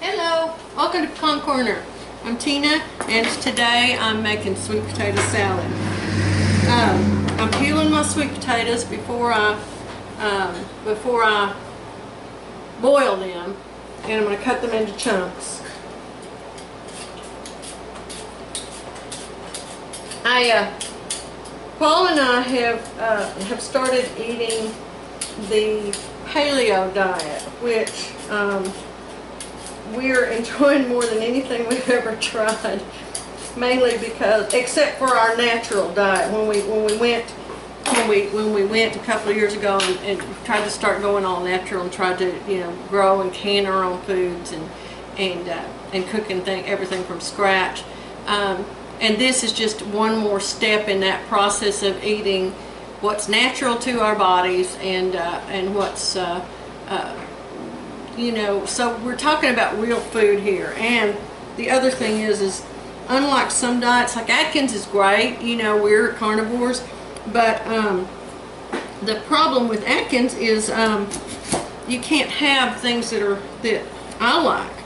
Hello, welcome to Pecan Corner. I'm Tina, and today I'm making sweet potato salad. I'm peeling my sweet potatoes before I boil them, and I'm going to cut them into chunks. Paul and I have started eating the Paleo diet, which we're enjoying more than anything we've ever tried. Mainly because, except for our natural diet, when we went a couple of years ago and tried to start going all natural and tried to grow and can our own foods and cook and everything from scratch. And this is just one more step in that process of eating what's natural to our bodies and what's so we're talking about real food here. And the other thing is unlike some diets, like Atkins is great, we're carnivores, but the problem with Atkins is you can't have things that I like.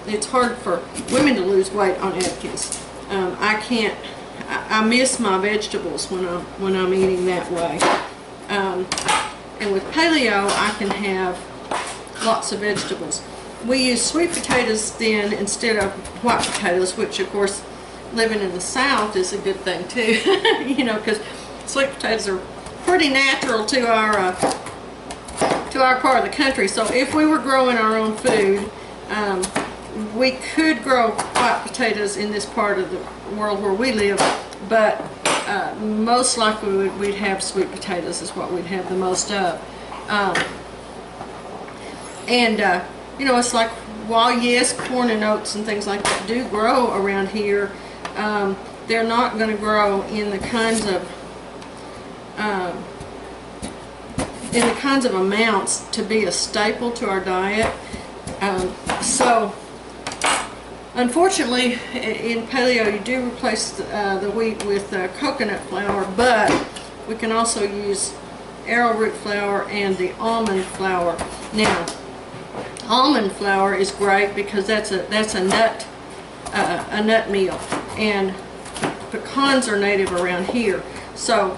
It's hard for women to lose weight on Atkins. I miss my vegetables when I'm eating that way. And with Paleo, I can have lots of vegetables. We use sweet potatoes then instead of white potatoes, which of course living in the South is a good thing too, because sweet potatoes are pretty natural to our part of the country. So if we were growing our own food, we could grow white potatoes in this part of the world where we live, but most likely we'd have sweet potatoes is what we'd have the most of. It's like, while yes, corn and oats and things like that do grow around here, they're not going to grow in the kinds of amounts to be a staple to our diet. So unfortunately, in Paleo you do replace the wheat with coconut flour, but we can also use arrowroot flour and the almond flour. Now, almond flour is great because that's a nut meal, and pecans are native around here. So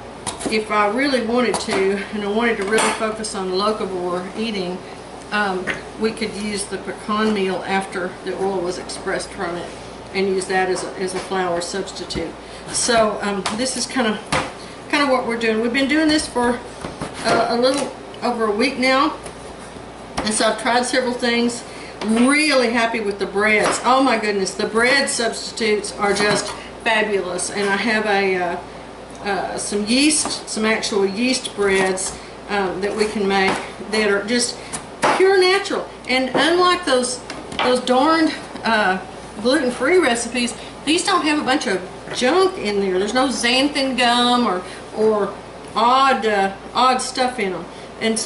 if I really wanted to, and I wanted to really focus on locavore eating, we could use the pecan meal after the oil was expressed from it and use that as a flour substitute. So this is kind of what we're doing. We've been doing this for a little over a week now, and so I've tried several things. Really happy with the breads. Oh my goodness, the bread substitutes are just fabulous. And I have some actual yeast breads that we can make that are just pure natural. And unlike those darned gluten-free recipes, these don't have a bunch of junk in there. There's no xanthan gum or odd stuff in them, and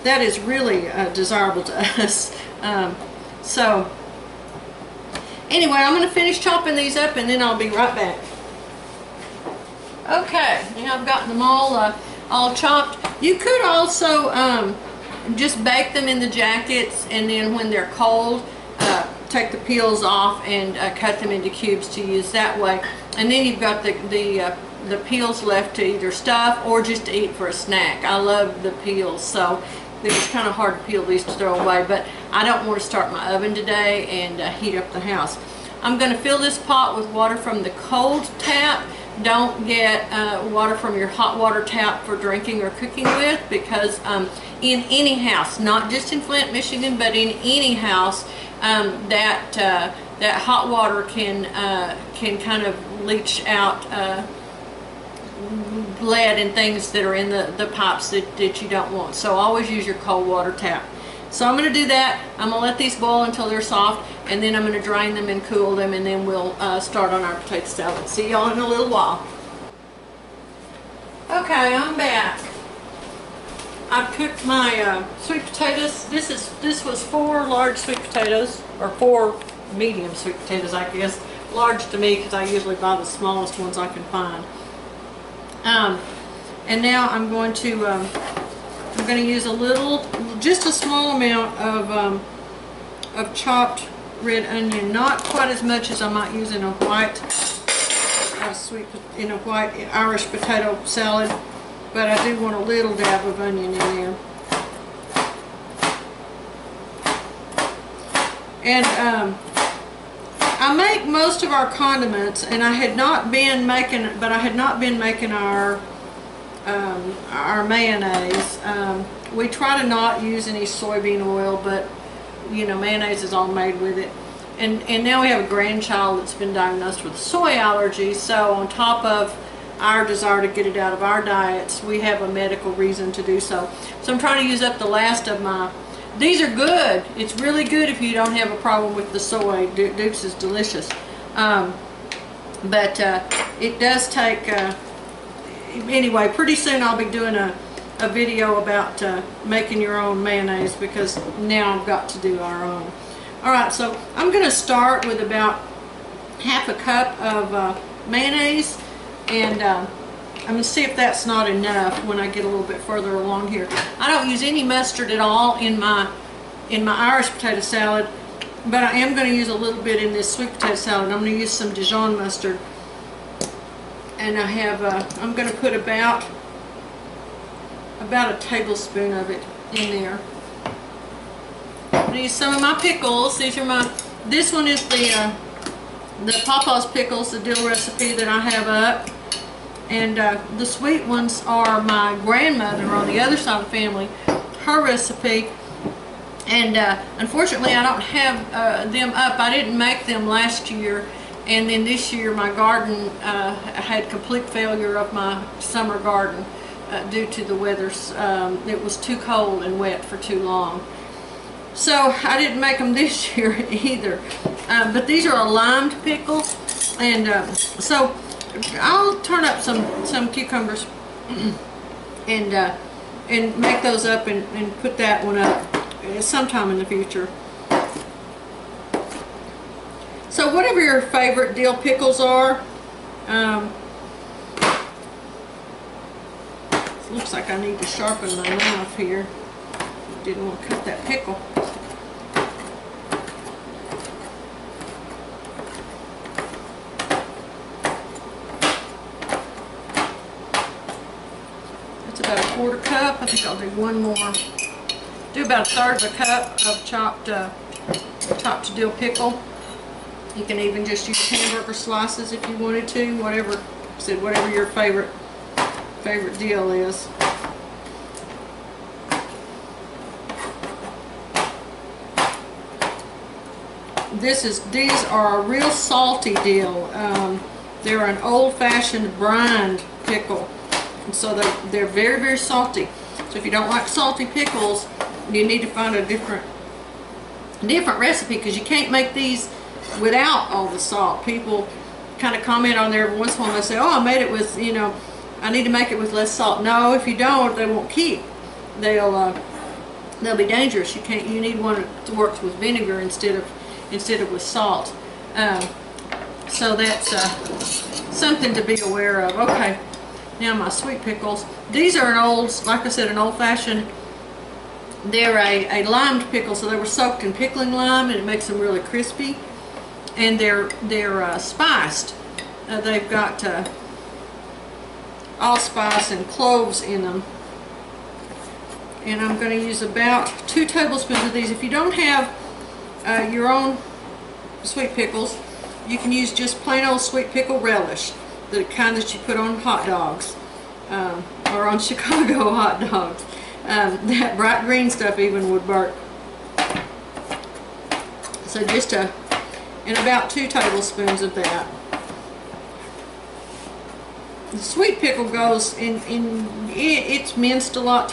that is really desirable to us. So anyway, I'm going to finish chopping these up and then I'll be right back. Okay, now I've gotten them all chopped. You could also just bake them in the jackets, and then when they're cold, take the peels off and cut them into cubes to use that way. And then you've got the peels left to either stuff or just to eat for a snack. I love the peels, so it was kind of hard to peel these to throw away, but I don't want to start my oven today and heat up the house. I'm going to fill this pot with water from the cold tap. Don't get water from your hot water tap for drinking or cooking with, because in any house, not just in Flint, Michigan, but in any house, that hot water can kind of leach out lead and things that are in the pipes that you don't want. So always use your cold water tap. So I'm going to do that. I'm going to let these boil until they're soft, and then I'm going to drain them and cool them, and then we'll start on our potato salad. See y'all in a little while. Okay, I'm back. I've cooked my sweet potatoes. This was 4 large sweet potatoes, or 4 medium sweet potatoes, I guess. Large to me because I usually buy the smallest ones I can find. And now I'm going to use just a small amount of of chopped red onion, not quite as much as I might use in a white white Irish potato salad, but I do want a little dab of onion in there. And I make most of our condiments, and I had not been making our mayonnaise. We try to not use any soybean oil, but you know, mayonnaise is all made with it. And now we have a grandchild that's been diagnosed with soy allergy, so on top of our desire to get it out of our diets, we have a medical reason to do so. So I'm trying to use up the last of my. These are good. It's really good if you don't have a problem with the soy. Duke's is delicious. But it does take, anyway, pretty soon I'll be doing a video about making your own mayonnaise, because now I've got to do our own. Alright, so I'm going to start with about half a cup of mayonnaise, and I'm going to see if that's not enough when I get a little bit further along here. I don't use any mustard at all in my Irish potato salad, but I am going to use a little bit in this sweet potato salad. I'm going to use some Dijon mustard, and I have I'm going to put about a tablespoon of it in there. I'm going to use some of my pickles. These are this one is the Papa's pickles, the dill recipe that I have up. And the sweet ones are my grandmother on the other side of the family, her recipe. And unfortunately I don't have them up. I didn't make them last year, and then this year my garden had complete failure of my summer garden due to the weather. It was too cold and wet for too long. So I didn't make them this year either. But these are a limed pickle, and so I'll turn up some cucumbers and make those up and put that one up sometime in the future. So whatever your favorite dill pickles are, looks like I need to sharpen my knife here. Didn't want to cut that pickle. About a quarter cup. I think I'll do one more. Do about a third of a cup of chopped dill pickle. You can even just use hamburger slices if you wanted to. Whatever your favorite dill is. These are a real salty dill. They're an old-fashioned brined pickle. So they're very, very salty. So if you don't like salty pickles, you need to find a different recipe, because you can't make these without all the salt. People kind of comment on there every once in a while. They say, "Oh, I made it with, you know, I need to make it with less salt." No, if you don't, they won't keep. They'll be dangerous. You need one that works with vinegar instead of with salt. So that's something to be aware of. Okay. Now my sweet pickles. These are like I said, an old-fashioned. They're a limed pickle, so they were soaked in pickling lime, and it makes them really crispy. And they're spiced. They've got allspice and cloves in them. And I'm going to use about 2 tablespoons of these. If you don't have your own sweet pickles, you can use just plain old sweet pickle relish. The kind that you put on hot dogs, or on Chicago hot dogs. That bright green stuff even would work. So just and about 2 tablespoons of that. The sweet pickle goes it's minced a lot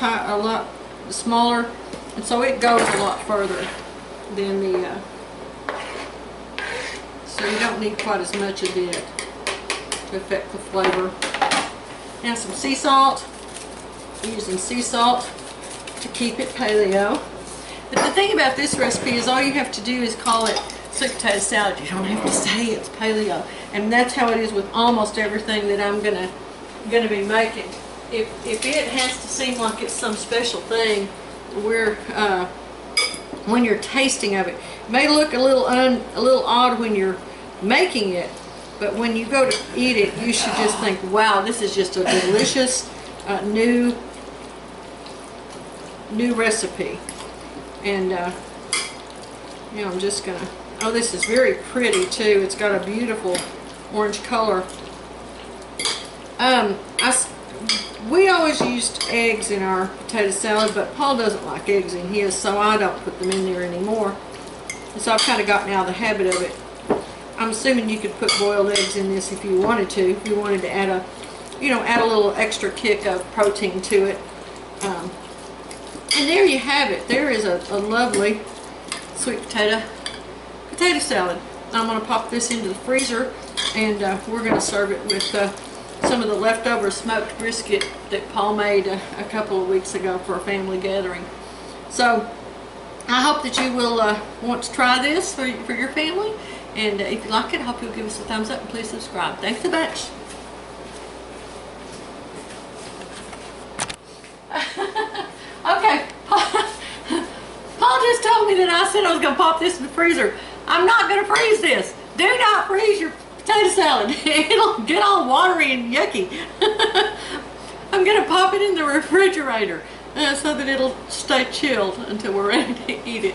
smaller, and so it goes a lot further than the. So you don't need quite as much of it to affect the flavor. Now some sea salt. I'm using sea salt to keep it paleo. But the thing about this recipe is all you have to do is call it sweet potato salad. You don't have to say it's paleo. And that's how it is with almost everything that I'm gonna be making. If it has to seem like it's some special thing, we're when you're tasting of it. It may look a little odd when you're making it, but when you go to eat it, you should just think, wow, this is just a delicious new recipe. And you know, I'm just gonna, oh, this is very pretty too. It's got a beautiful orange color. We always used eggs in our potato salad, but Paul doesn't like eggs in his, so I don't put them in there anymore. And so I've kind of gotten out of the habit of it. I'm assuming you could put boiled eggs in this if you wanted to. If you wanted to add a, you know, add a little extra kick of protein to it. And there you have it. There is a lovely sweet potato salad. I'm going to pop this into the freezer, and we're going to serve it with some of the leftover smoked brisket that Paul made a couple of weeks ago for a family gathering. So I hope that you will want to try this for your family, and if you like it, I hope you'll give us a thumbs up and please subscribe. Thanks a bunch. Okay, Paul just told me that I said I was going to pop this in the freezer. I'm not going to freeze this. Do not freeze your potato salad. It'll get all watery and yucky. I'm going to pop it in the refrigerator so that it'll stay chilled until we're ready to eat it.